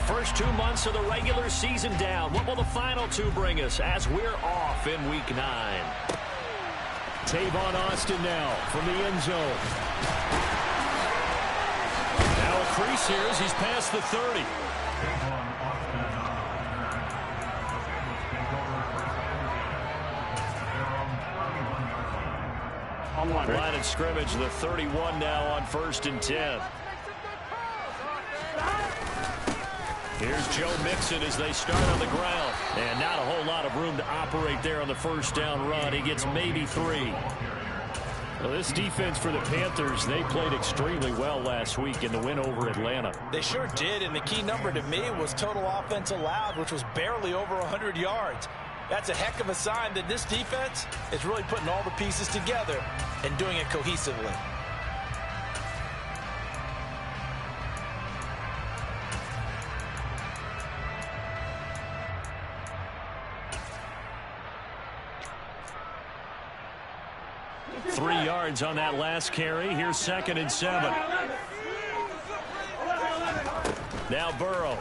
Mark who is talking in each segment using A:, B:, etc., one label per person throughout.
A: First 2 months of the regular season down. What will the final two bring us as we're off in Week 9?
B: Tavon Austin now from the end zone. Now a crease here as he's past the 30.
A: Line of scrimmage, the 31 now on 1st and 10. Here's Joe Mixon as they start on the ground. And not a whole lot of room to operate there on the first down run. He gets maybe 3.
B: Well, this defense for the Panthers, they played extremely well last week in the win over Atlanta.
C: They sure did, and the key number to me was total offense allowed, which was barely over 100 yards. That's a heck of a sign that this defense is really putting all the pieces together and doing it cohesively.
A: Three yards on that last carry. Here's 2nd and 7. Now Burrow.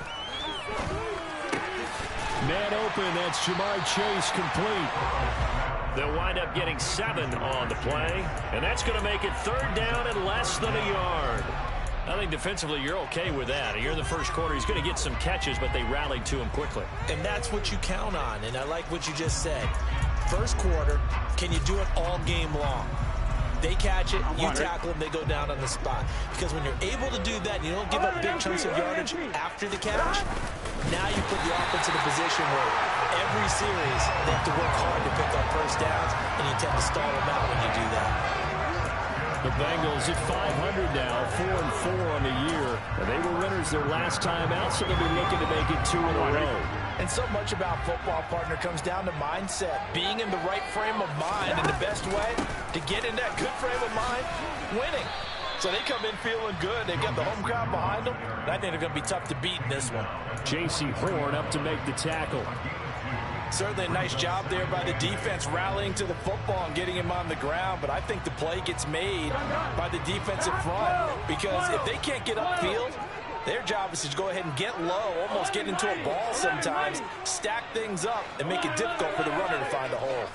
B: Man open, that's Jamar Chase complete.
A: They'll wind up getting 7 on the play, and that's going to make it 3rd down and less than a yard. I think defensively you're okay with that. Here in the first quarter, he's going to get some catches, but they rallied to him quickly.
C: And that's what you count on, and I like what you just said. First quarter, can you do it all game long? They catch it, you tackle them, they go down on the spot. Because when you're able to do that, and you don't give up big chunks of yardage after the catch, now you put the offense in a position where every series they have to work hard to pick up first downs, and you tend to stall them out when you do that.
B: The Bengals at 500 now, 4-4 on the year. They were winners their last time out, so they'll be looking to make it 2 in a row.
C: And so much about football, partner, comes down to mindset. Being in the right frame of mind, and the best way to get in that good frame of mind, winning. So they come in feeling good. They've got the home crowd behind them. I think they're going to be tough to beat in this one.
B: J.C. Horn up to make the tackle.
C: Certainly a nice job there by the defense rallying to the football and getting him on the ground. But I think the play gets made by the defensive front. Because if they can't get upfield, their job is to go ahead and get low, almost get into a ball sometimes, stack things up, and make it difficult for the runner to find a hole.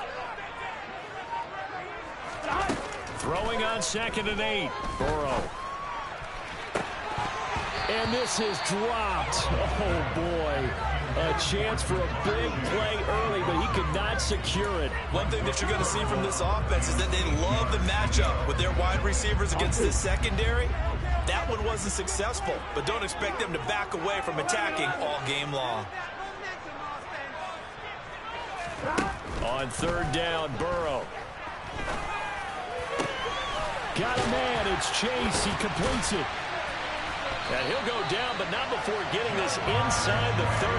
A: Throwing on 2nd and 8. Burrow.
B: And this is dropped. Oh, boy. A chance for a big play early, but he could not secure it.
C: One thing that you're going to see from this offense is that they love the matchup with their wide receivers against this secondary. That one wasn't successful, but don't expect them to back away from attacking all game long.
A: On 3rd down, Burrow.
B: Got a man. It's Chase. He completes it.
A: And he'll go down, but not before getting this inside the 30.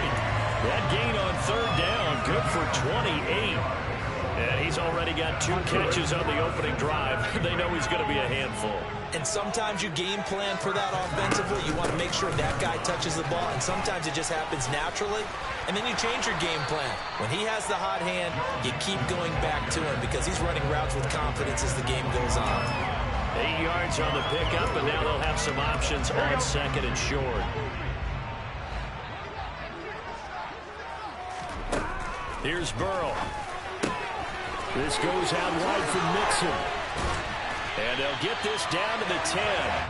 A: That gain on 3rd down, good for 28. And he's already got 2 catches on the opening drive. They know he's going to be a handful.
C: And sometimes you game plan for that offensively. You want to make sure that guy touches the ball, and sometimes it just happens naturally. And then you change your game plan. When he has the hot hand, you keep going back to him because he's running routes with confidence as the game goes on.
A: 8 yards on the pickup, and now they'll have some options on 2nd and short. Here's Burrow.
B: This goes out wide from Mixon.
A: And they'll get this down to the 10.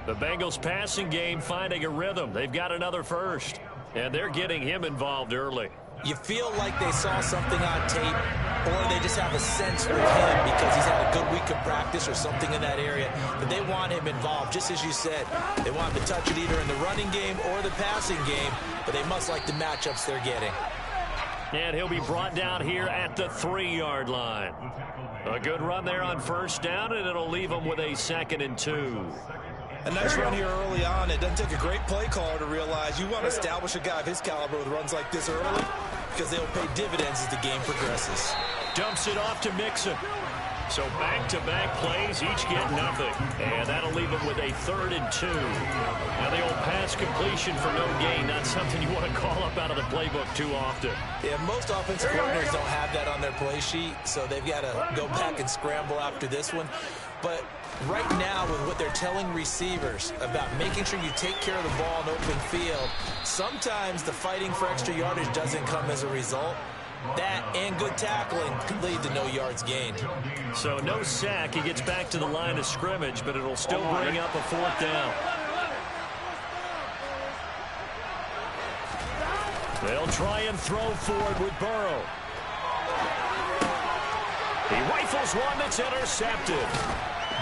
A: The Bengals passing game finding a rhythm. They've got another first. And they're getting him involved early.
C: You feel like they saw something on tape, or they just have a sense with him because he's had a good week of practice or something in that area, that they want him involved. Just as you said, they want him to touch it either in the running game or the passing game, but they must like the matchups they're getting.
A: And he'll be brought down here at the 3-yard line. A good run there on 1st down, and it'll leave him with a 2nd and 2.
C: A nice run here early on. It doesn't take a great play caller to realize you want to establish a guy of his caliber with runs like this early because they'll pay dividends as the game progresses.
A: Dumps it off to Mixon. So back-to-back plays, each get nothing. And that'll leave them with a 3rd and 2. Now the old pass completion for no gain, not something you want to call up out of the playbook too often.
C: Yeah, most offensive coordinators don't have that on their play sheet, so they've got to go back and scramble after this one. But right now, with what they're telling receivers about making sure you take care of the ball in open field, sometimes the fighting for extra yardage doesn't come as a result. That and good tackling could lead to no yards gained.
A: So no sack. He gets back to the line of scrimmage, but it'll still bring up a 4th down. They'll try and throw for it with Burrow. He rifles one that's intercepted.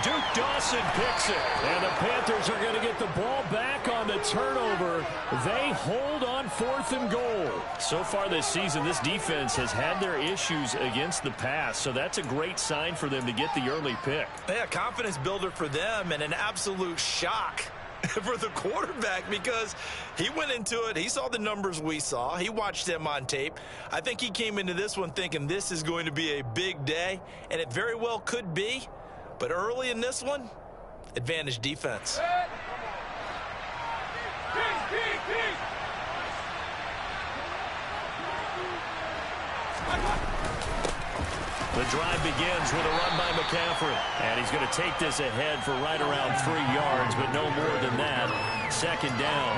A: Duke Dawson picks it. And the Panthers are going to get the ball back on the turnover. They hold on 4th and goal. So far this season, this defense has had their issues against the pass, so that's a great sign for them to get the early pick.
C: Yeah, confidence builder for them and an absolute shock for the quarterback because he went into it. He saw the numbers we saw. He watched them on tape. I think he came into this one thinking this is going to be a big day, and it very well could be. But early in this one, advantage defense.
A: The drive begins with a run by McCaffrey. And he's going to take this ahead for right around 3 yards, but no more than that. 2nd down.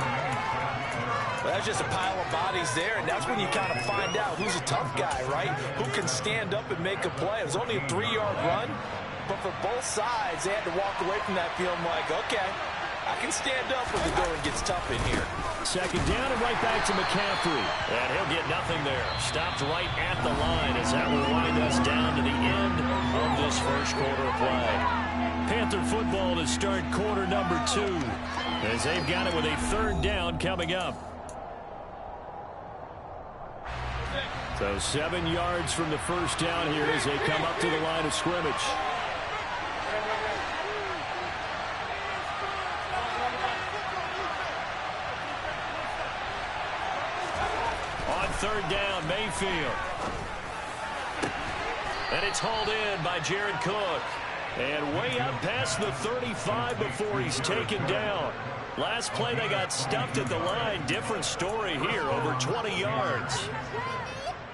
C: Well, that's just a pile of bodies there, and that's when you kind of find out who's a tough guy, right? Who can stand up and make a play. It was only a 3-yard run, but for both sides, they had to walk away from that feeling like, okay, I can stand up when the going gets tough in here.
A: 2nd down and right back to McCaffrey. And he'll get nothing there. Stopped right at the line as that will wind us down to the end of this first quarter of play. Panther football to start quarter number 2 as they've got it with a 3rd down coming up. So 7 yards from the first down here as they come up to the line of scrimmage. On 3rd down, Mayfield. And it's hauled in by Jared Cook. And way up past the 35 before he's taken down. Last play they got stuffed at the line. Different story here, over 20 yards.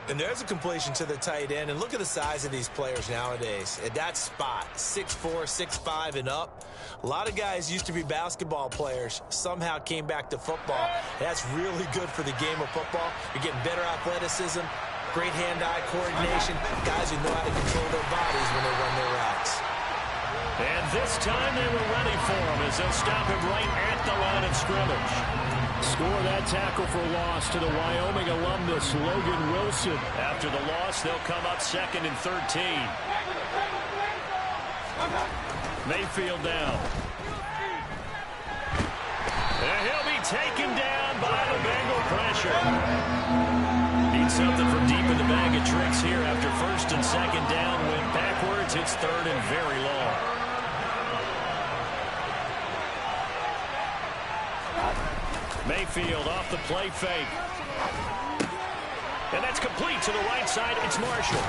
C: And there's a completion to the tight end. And look at the size of these players nowadays. At that spot, 6'4", 6'5", and up. A lot of guys used to be basketball players. Somehow came back to football. And that's really good for the game of football. You're getting better athleticism, great hand-eye coordination. Guys who know how to control their bodies when they run their routes.
A: And this time they were ready for him as they'll stop him right at the line of scrimmage. Score that tackle for loss to the Wyoming alumnus, Logan Wilson. After the loss, they'll come up 2nd and 13. Mayfield down. And he'll be taken down by the Bengal pressure. Need something from deep in the bag of tricks here after 1st and 2nd down. Went backwards. It's 3rd and very long. Mayfield off the play fake. And that's complete to the right side. It's Marshall.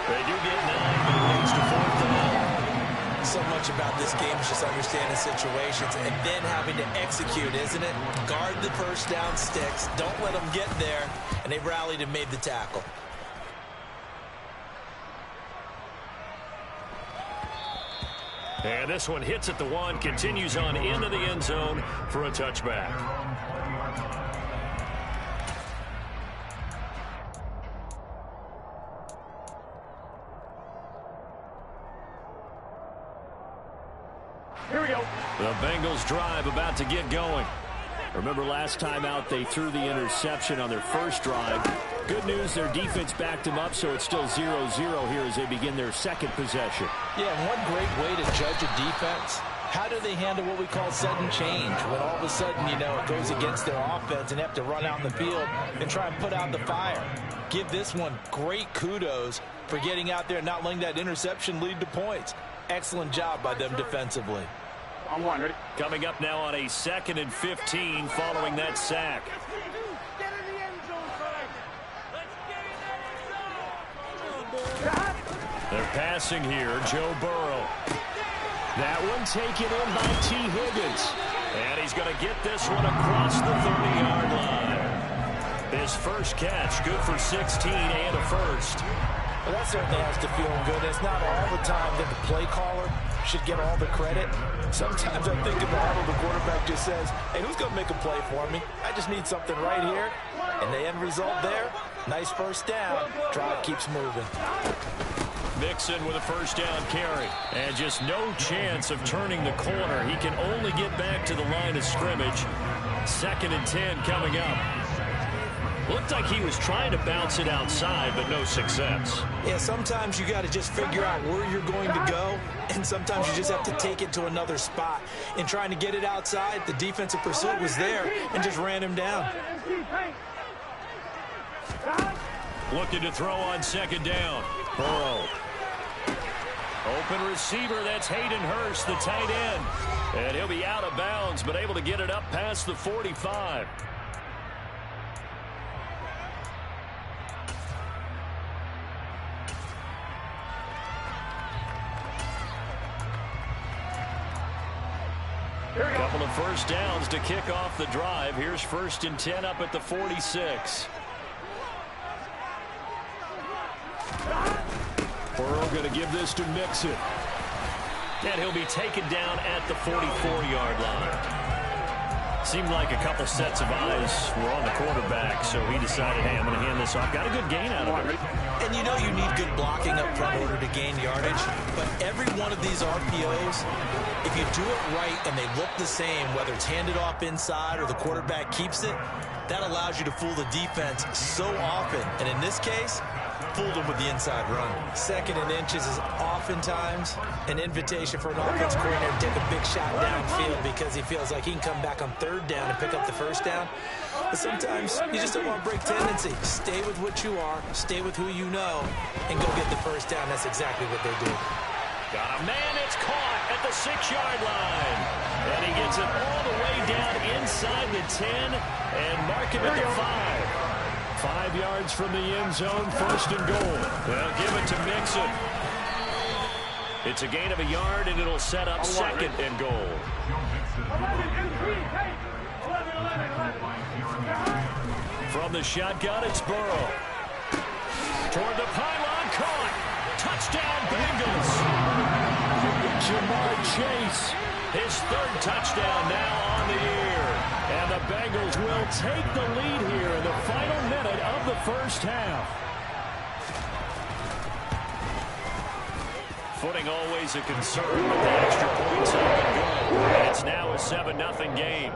A: They do get 9, but it leads to 4th down.
C: So much about this game is just understanding situations and then having to execute, isn't it? Guard the first down sticks. Don't let them get there. And they rallied and made the tackle.
A: And this one hits at the 1, continues on into the end zone for a touchback. Here we go. The Bengals drive about to get going. Remember last time out they threw the interception on their first drive. Good news, their defense backed them up, so it's still 0-0 here as they begin their 2nd possession.
C: Yeah, and one great way to judge a defense, how do they handle what we call sudden change? When all of a sudden, you know, it goes against their offense and they have to run out in the field and try and put out the fire. Give this one great kudos for getting out there and not letting that interception lead to points. Excellent job by them defensively.
B: On 1, ready?
A: Coming up now on a 2nd and 15 following that sack. They're passing here, Joe Burrow. That one taken in by T. Higgins. And he's going to get this one across the 30-yard line. His first catch, good for 16 and a first.
C: Well, that certainly has to feel good. It's not all the time that the play caller should get all the credit. Sometimes I think in the huddle, the quarterback just says, hey, who's going to make a play for me? I just need something right here. And the end result there, nice first down. Drive keeps moving.
A: Mixon with a first down carry. And just no chance of turning the corner. He can only get back to the line of scrimmage. 2nd and 10 coming up. Looked like he was trying to bounce it outside, but no success.
C: Yeah, sometimes you got to just figure out where you're going to go, and sometimes you just have to take it to another spot. In trying to get it outside, the defensive pursuit was there and just ran him down.
A: Looking to throw on 2nd down. Burrow. Open receiver, that's Hayden Hurst, the tight end. And he'll be out of bounds, but able to get it up past the 45. A couple of first downs to kick off the drive. Here's 1st and 10 up at the 46.
B: Burrow going to give this to Mixon.
A: And he'll be taken down at the 44-yard line. Seemed like a couple sets of eyes were on the quarterback, so he decided, hey, I'm going to hand this off. Got a good gain out of it.
C: And you know you need good blocking up front in order to gain yardage, but every one of these RPOs, if you do it right and they look the same, whether it's handed off inside or the quarterback keeps it, that allows you to fool the defense so often. And in this case, fooled him with the inside run. 2nd and inches is oftentimes an invitation for an offense coordinator to take a big shot downfield because he feels like he can come back on 3rd down and pick up the first down. But sometimes you just don't want to break tendency. Stay with what you are, stay with who you know, and go get the first down. That's exactly what they do.
A: Got a man, it's caught at the 6-yard line. And he gets it all the way down inside the 10 and mark him at the 5.
B: 5 yards from the end zone, 1st and goal.
A: They'll give it to Mixon. It's a gain of a yard, and it'll set up 2nd and goal. From the shotgun, it's Burrow. Toward the pylon, caught. Touchdown, Bengals.
B: Jamar Chase.
A: His 3rd touchdown now on the year. And the Bengals will take the lead here in the final minute of the first half. Footing always a concern with the extra points up and go. And it's now a 7-0 game.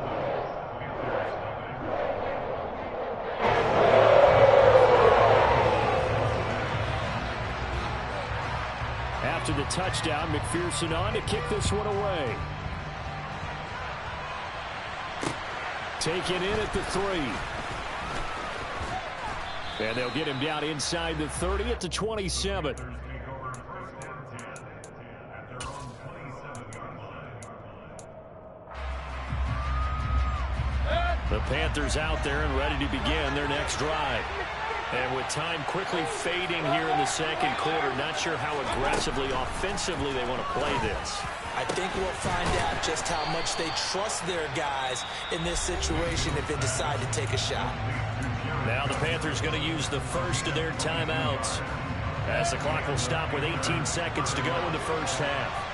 B: After the touchdown, McPherson on to kick this one away. Taken in at the 3. And they'll get him down inside the 30 at the 27.
A: The Panthers out there and ready to begin their next drive. And with time quickly fading here in the 2nd quarter, not sure how aggressively, offensively they want to play this.
C: I think we'll find out just how much they trust their guys in this situation if they decide to take a shot.
A: Now the Panthers going to use the first of their timeouts as the clock will stop with 18 seconds to go in the first half.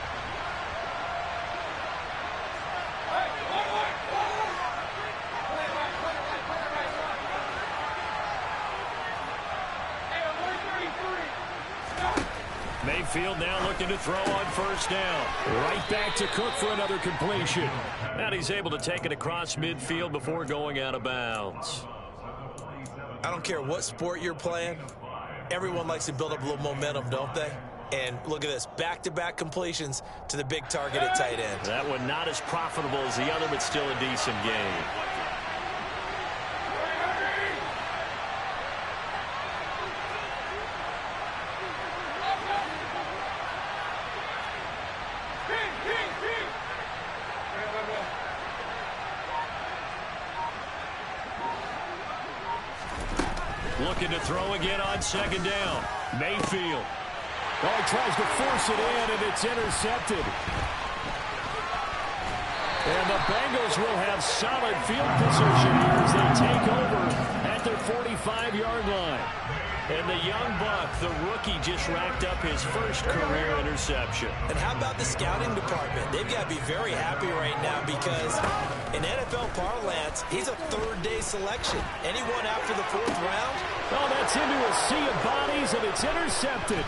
A: Mayfield now looking to throw on 1st down.
B: Right back to Cook for another completion.
A: And he's able to take it across midfield before going out of bounds.
C: I don't care what sport you're playing. Everyone likes to build up a little momentum, don't they? And look at this, back-to-back completions to the big target at tight end.
A: That one not as profitable as the other, but still a decent game. Looking to throw again on 2nd down. Mayfield.
B: Oh, he tries to force it in, and it's intercepted. And the Bengals will have solid field position here as they take over at at their 45-yard line.
A: And the young buck, the rookie, just racked up his first career interception.
C: And how about the scouting department? They've got to be very happy right now because in NFL parlance, he's a third-day selection. Anyone after the 4th round?
B: Oh, that's into a sea of bodies, and it's intercepted.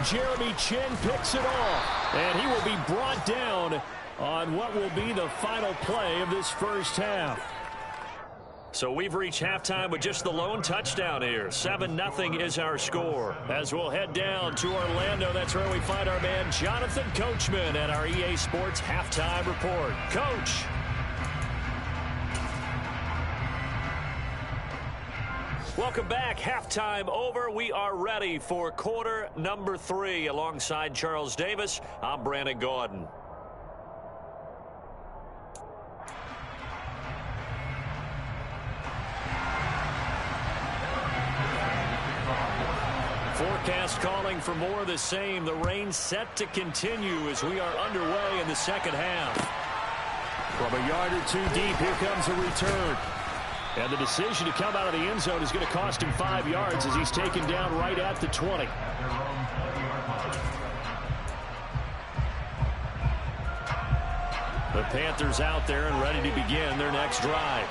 B: Jeremy Chin picks it off, and he will be brought down on what will be the final play of this first half.
A: So we've reached halftime with just the lone touchdown here. 7-0 is our score. As we'll head down to Orlando, that's where we find our man Jonathan Coachman at our EA Sports Halftime Report. Coach. Welcome back. Halftime over. We are ready for quarter number 3. Alongside Charles Davis, I'm Brandon Gaudin. Forecast calling for more of the same. The rain set to continue as we are underway in the second half.
B: From a yard or 2 deep, here comes a return. And the decision to come out of the end zone is going to cost him 5 yards as he's taken down right at the 20.
A: The Panthers out there and ready to begin their next drive.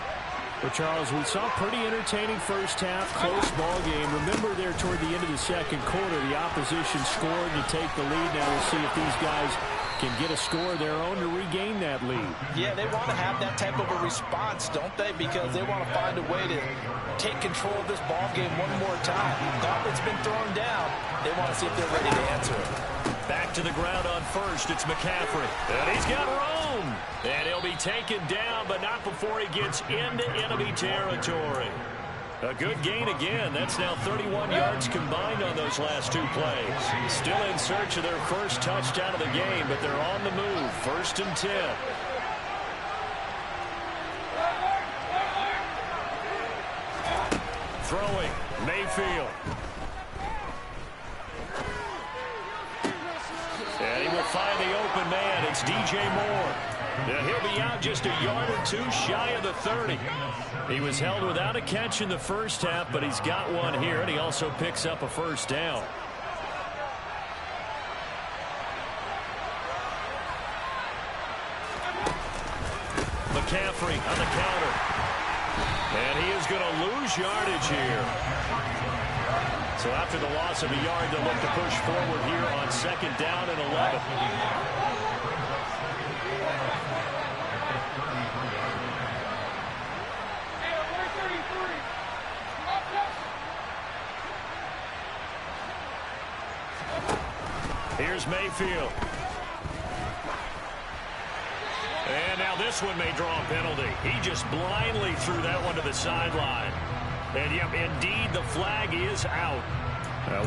B: Well, Charles, we saw a pretty entertaining first half, close ball game. Remember there toward the end of the second quarter, the opposition scored to take the lead. Now we'll see if these guys can get a score of their own to regain that lead.
C: Yeah, they want to have that type of a response, don't they? Because they want to find a way to take control of this ball game one more time. Gauntlet's been thrown down. They want to see if they're ready to answer it.
A: Back to the ground on first. It's McCaffrey. And he's got room. And he'll be taken down, but not before he gets into enemy territory. A good gain again. That's now 31 yards combined on those last 2 plays. Still in search of their first touchdown of the game, but they're on the move. 1st and 10. Throwing. Mayfield. And he will find the open man. It's DJ Moore. And he'll be out just a yard or 2 shy of the 30. He was held without a catch in the first half, but he's got one here, and he also picks up a first down. McCaffrey on the counter. And he is going to lose yardage here. So after the loss of a yard, they'll look to push forward here on 2nd down and 11. Here's Mayfield. And now this one may draw a penalty. He just blindly threw that one to the sideline. And, yep, indeed, the flag is out.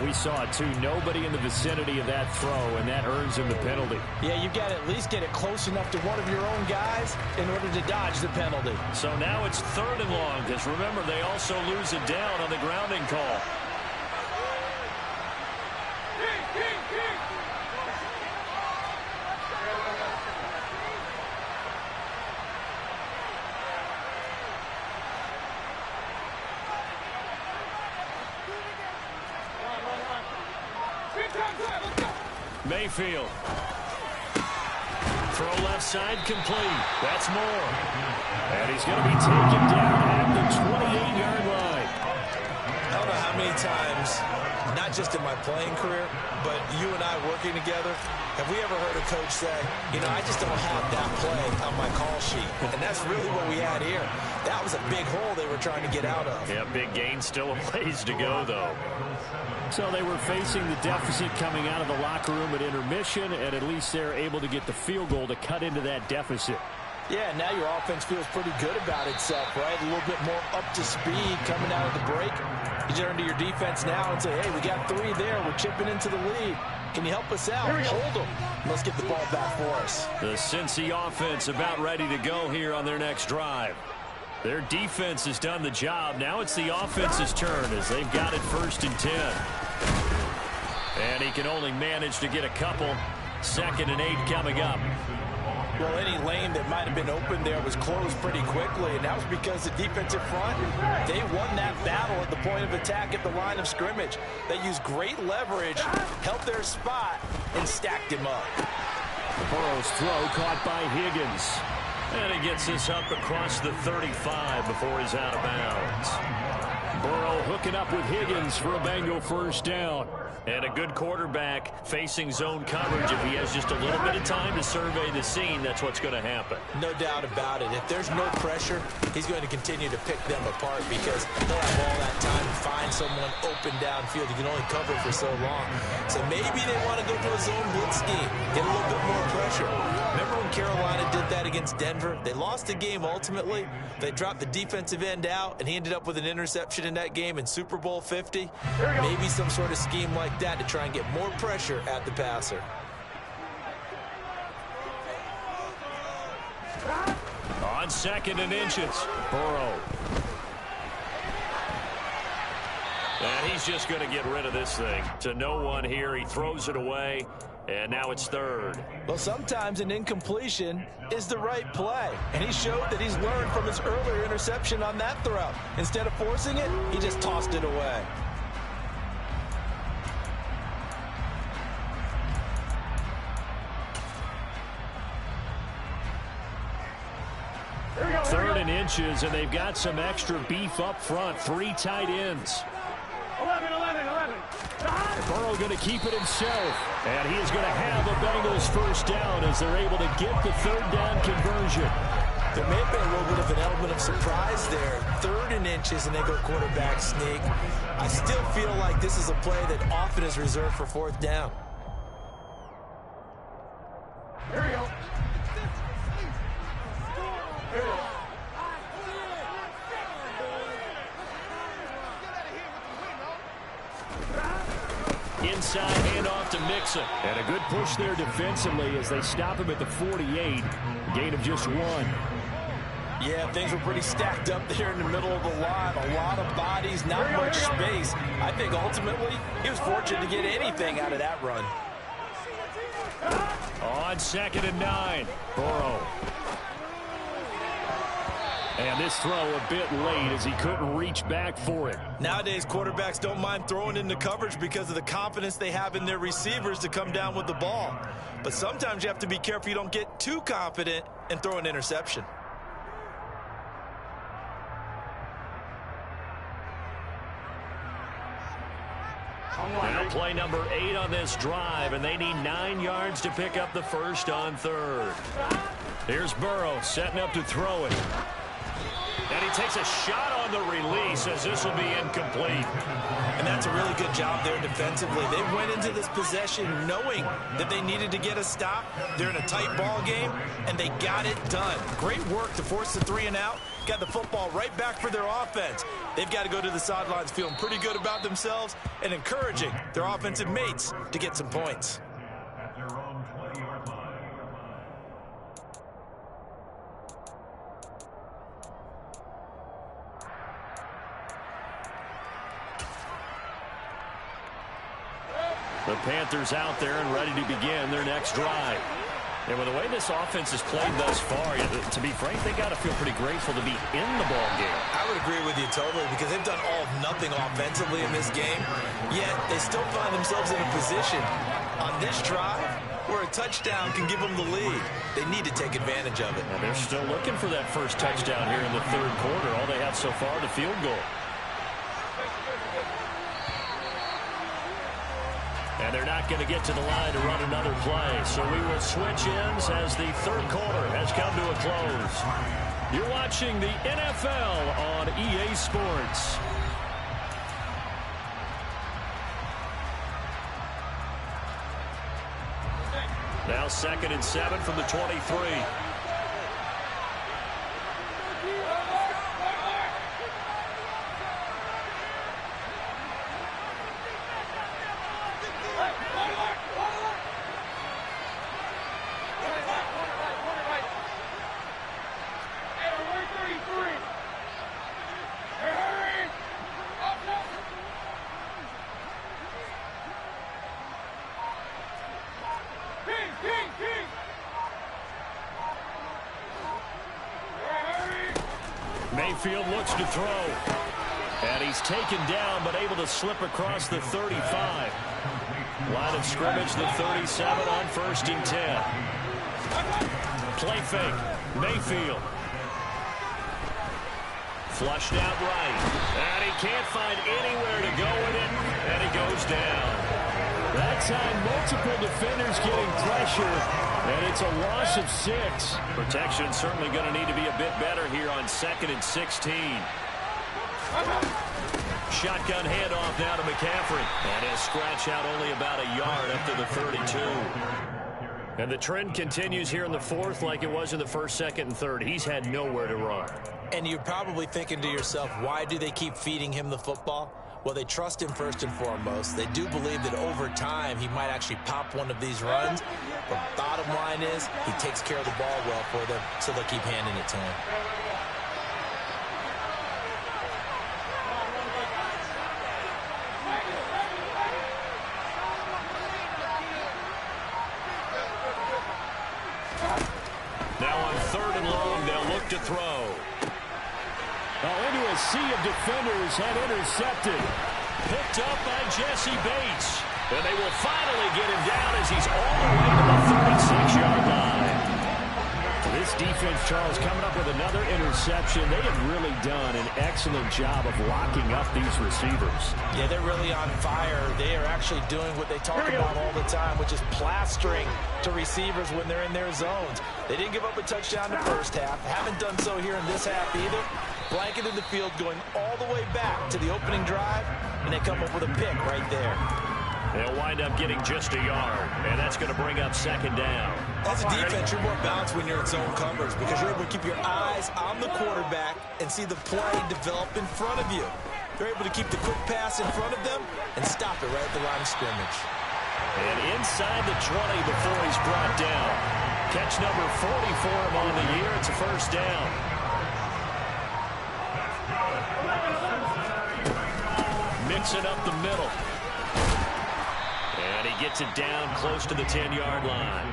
B: We saw it, too. Nobody in the vicinity of that throw, and that earns him the penalty.
C: Yeah, you've got to at least get it close enough to one of your own guys in order to dodge the penalty.
A: So now it's 3rd and long, because remember, they also lose it down on the grounding call. Mayfield. Throw left side complete. That's Moore. And he's going to be taken down at the 28-yard line.
C: I don't know how many times, not just in my playing career, but you and I working together, have we ever heard a coach say, you know, I just don't have that play on my call sheet. And that's really what we had here. That was a big hole they were trying to get out of.
A: Yeah, big gain, still a ways to go, though.
B: So they were facing the deficit coming out of the locker room at intermission, and at least they're able to get the field goal to cut into that deficit.
C: Yeah, now your offense feels pretty good about itself, right? A little bit more up to speed coming out of the break. You turn to your defense now and say, hey, we got 3 there. We're chipping into the lead. Can you help us out? Hold them. Let's get the ball back for us.
A: The Cincy offense about ready to go here on their next drive. Their defense has done the job. Now it's the offense's turn as they've got it 1st and 10. And he can only manage to get a couple. 2nd and 8 coming up.
C: Well, any lane that might have been open there was closed pretty quickly, and that was because the defensive front, they won that battle at the point of attack at the line of scrimmage. They used great leverage, held their spot, and stacked him up.
B: Burrow's throw caught by Higgins.
A: And he gets this up across the 35 before he's out of bounds.
B: Burrow hooking up with Higgins for a Bengal first down.
A: And a good quarterback facing zone coverage. If he has just a little bit of time to survey the scene, that's what's going to happen.
C: No doubt about it. If there's no pressure, he's going to continue to pick them apart because he'll have all that time to find someone open downfield. He can only cover for so long. So maybe they want to go to a zone blitz scheme, get a little bit more pressure. Remember when Carolina did that against Denver? They lost the game ultimately. They dropped the defensive end out, and he ended up with an interception in that game in Super Bowl 50. Maybe some sort of scheme like that to try and get more pressure at the passer.
A: On 2nd and inches, Burrow. And he's just going to get rid of this thing. To no one here. He throws it away, and now it's 3rd.
C: Well, sometimes an incompletion is the right play, and he showed that he's learned from his earlier interception on that throw. Instead of forcing it, he just tossed it away.
B: Third and inches, and they've got some extra beef up front. 3 tight ends.
D: 11.
B: Burrow going to keep it himself, and he is going to have a Bengals first down as they're able to get the 3rd down conversion.
C: There may have been a little bit of an element of surprise there. 3rd and inches, and they go quarterback sneak. I still feel like this is a play that often is reserved for 4th down.
D: Here we go.
B: Inside handoff to Mixon. And a good push there defensively as they stop him at the 48. Gain of just 1.
C: Yeah, things were pretty stacked up there in the middle of the line. A lot of bodies, not much space. I think ultimately he was fortunate to get anything out of that run.
B: On 2nd and 9, Burrow. And this throw a bit late as he couldn't reach back for it.
C: Nowadays, quarterbacks don't mind throwing into coverage because of the confidence they have in their receivers to come down with the ball. But sometimes you have to be careful you don't get too confident and throw an interception.
A: Now play number 8 on this drive, and they need 9 yards to pick up the first on 3rd. Here's Burrow setting up to throw it. And he takes a shot on the release as this will be incomplete.
C: And that's a really good job there defensively. They went into this possession knowing that they needed to get a stop. They're in a tight ball game, and they got it done. Great work to force the 3 and out. Got the football right back for their offense. They've got to go to the sidelines feeling pretty good about themselves and encouraging their offensive mates to get some points.
A: The Panthers out there and ready to begin their next drive. And with the way this offense has played thus far, to be frank, they got to feel pretty grateful to be in the ball game.
C: I would agree with you totally because they've done all nothing offensively in this game, yet they still find themselves in a position on this drive where a touchdown can give them the lead. They need to take advantage of it.
A: And they're still looking for that first touchdown here in the 3rd quarter. All they have so far, the field goal. And they're not going to get to the line to run another play. So we will switch ends as the 3rd quarter has come to a close. You're watching the NFL on EA Sports. Now 2nd and 7 from the 23. Mayfield looks to throw. And he's taken down, but able to slip across the 35. Line of scrimmage, the 37 on 1st and 10. Play fake. Mayfield. Flushed out right. And he can't find anywhere to go with it. And he goes down.
B: That time, multiple defenders getting pressure. And it's a loss of 6.
A: Protection certainly going to need to be a bit better here on 2nd and 16. Shotgun handoff now to McCaffrey. And he'll scratch out only about a yard up to the 32. And the trend continues here in the 4th like it was in the 1st, 2nd, and 3rd. He's had nowhere to run.
C: And you're probably thinking to yourself, why do they keep feeding him the football? Well, they trust him first and foremost. They do believe that over time he might actually pop one of these runs. But bottom line is he takes care of the ball well for them, so they'll keep handing it to him.
A: Now on 3rd and long, they'll look to throw.
B: Into a sea of defenders and intercepted.
A: Picked up by Jesse Bates. And they will finally get him down as he's all the way to the 36-yard line.
B: This defense, Charles, coming up with another interception. They have really done an excellent job of locking up these receivers.
C: Yeah, they're really on fire. They are actually doing what they talk about all the time, which is plastering to receivers when they're in their zones. They didn't give up a touchdown in the first half. Haven't done so here in this half either. Blanketed the field going all the way back to the opening drive, and they come up with a pick right there.
A: They'll wind up getting just a yard, and that's going to bring up 2nd down.
C: As a defense, you're more balanced when you're in zone coverage because you're able to keep your eyes on the quarterback and see the play develop in front of you. They're able to keep the quick pass in front of them and stop it right at the line of scrimmage.
A: And inside the 20 before he's brought down. Catch number 40 for him on the year. It's a 1st down. Mixing up the middle. And he gets it down close to the 10-yard line.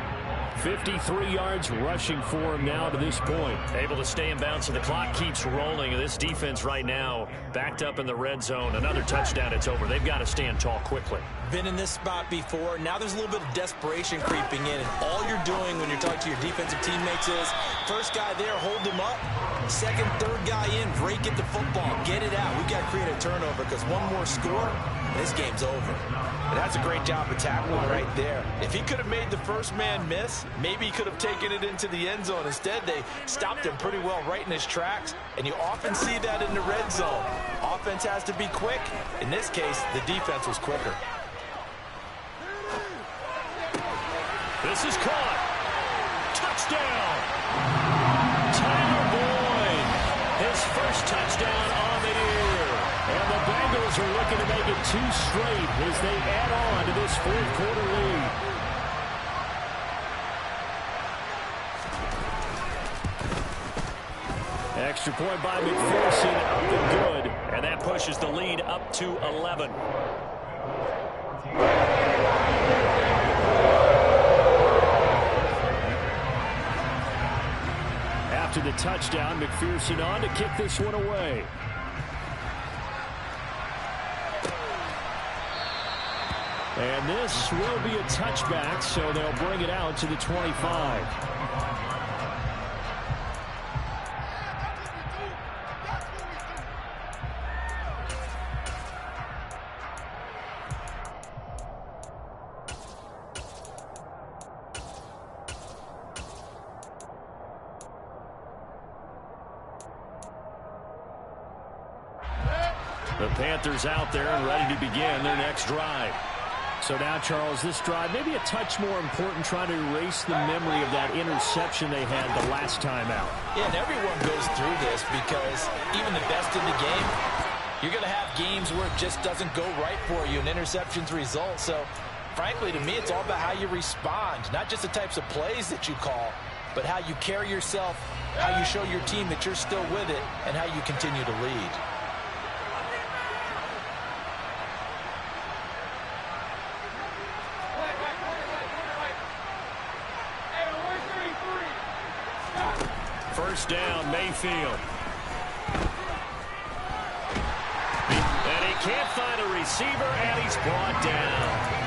B: 53 yards rushing for him now to this point.
A: Able to stay in bounds, so the clock keeps rolling. This defense right now backed up in the red zone. Another touchdown, it's over. They've got to stand tall quickly.
C: Been in this spot before. Now there's a little bit of desperation creeping in. And all you're doing when you're talking to your defensive teammates is, first guy there, hold him up. Second, third guy in, break it the football. Get it out. We've got to create a turnover because one more score, and this game's over. And that's a great job of tackling right there. If he could have made the first man miss, maybe he could have taken it into the end zone. Instead, they stopped him pretty well right in his tracks, and you often see that in the red zone. Offense has to be quick. In this case, the defense was quicker.
A: This is caught. Touchdown. Tyler Boyd. His first touchdown on the year. And the Bengals are looking to make it 2 straight as they add on to this 4th quarter lead.
B: Extra point by McPherson, up and good.
A: And that pushes the lead up to 11.
B: After the touchdown, McPherson on to kick this one away. And this will be a touchback, so they'll bring it out to the 25.
A: The Panthers out there and ready to begin their next drive.
B: So now, Charles, this drive maybe a touch more important, trying to erase the memory of that interception they had the last time out.
C: Yeah, and everyone goes through this because even the best in the game, you're going to have games where it just doesn't go right for you and interceptions result. So, frankly, to me, it's all about how you respond, not just the types of plays that you call, but how you carry yourself, how you show your team that you're still with it, and how you continue to lead.
A: First down, Mayfield. can't find a receiver, and he's brought down.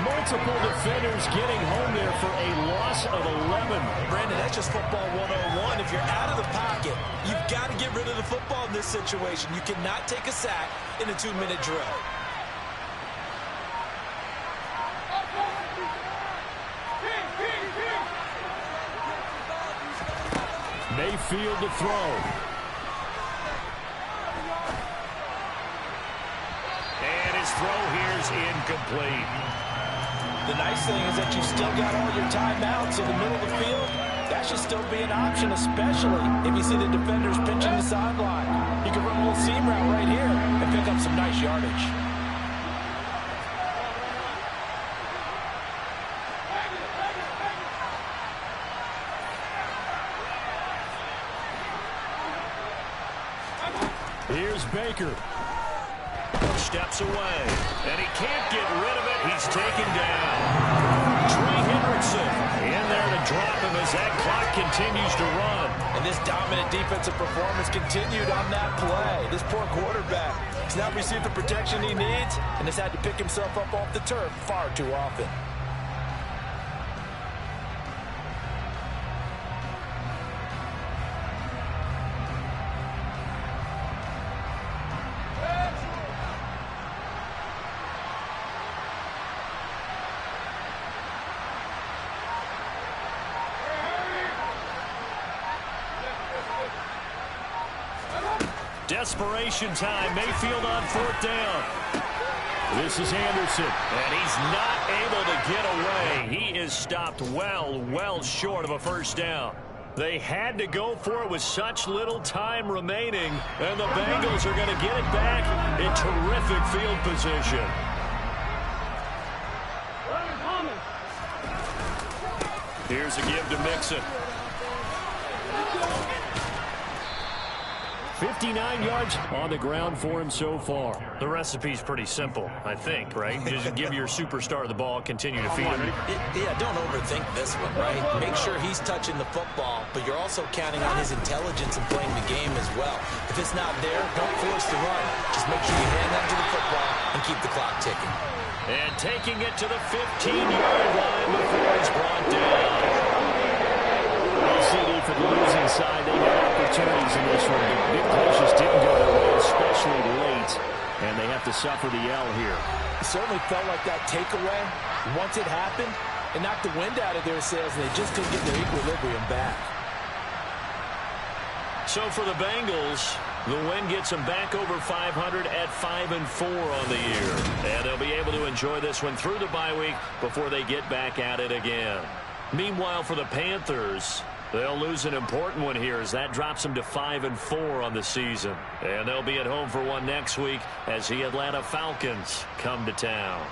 B: Multiple defenders getting home there for a loss of 11.
C: Brandon, that's just football 101. If you're out of the pocket, you've got to get rid of the football in this situation. You cannot take a sack in a 2-minute drill.
B: Mayfield to throw.
A: And his throw here's incomplete.
C: The nice thing is that you still got all your timeouts in the middle of the field. That should still be an option, especially if you see the defenders pinching the sideline. You can run a little seam route right here and pick up some nice yardage.
B: Here's Baker.
A: Steps away, and he can't get rid of it. He's taken down. Trey Hendrickson in there to drop him as that clock continues to run.
C: And this dominant defensive performance continued on that play. This poor quarterback has not received the protection he needs and has had to pick himself up off the turf far too often.
A: Desperation time. Mayfield on 4th down.
B: This is Anderson.
A: And he's not able to get away. He is stopped well short of a first down. They had to go for it with such little time remaining. And the Bengals are going to get it back in terrific field position. Here's a give to Mixon.
B: 59 yards on the ground for him so far.
A: The recipe's pretty simple, I think, right? Just give your superstar the ball, continue to feed him.
C: Yeah, don't overthink this one, right? Make sure he's touching the football, but you're also counting on his intelligence in playing the game as well. If it's not there, don't force the run. Just make sure you hand that to the football and keep the clock ticking.
A: And taking it to the 15-yard line before he's brought down.
B: CD for the losing side. They had opportunities in this one, but big plays just didn't go their way, especially late, and they have to suffer the L here.
C: It certainly felt like that takeaway, once it happened, it knocked the wind out of their sails, and they just couldn't get their equilibrium back.
A: So for the Bengals, the win gets them back over 500 at 5-4 on the year. And they'll be able to enjoy this one through the bye week before they get back at it again. Meanwhile, for the Panthers, they'll lose an important one here as that drops them to 5-4 on the season. And they'll be at home for one next week as the Atlanta Falcons come to town.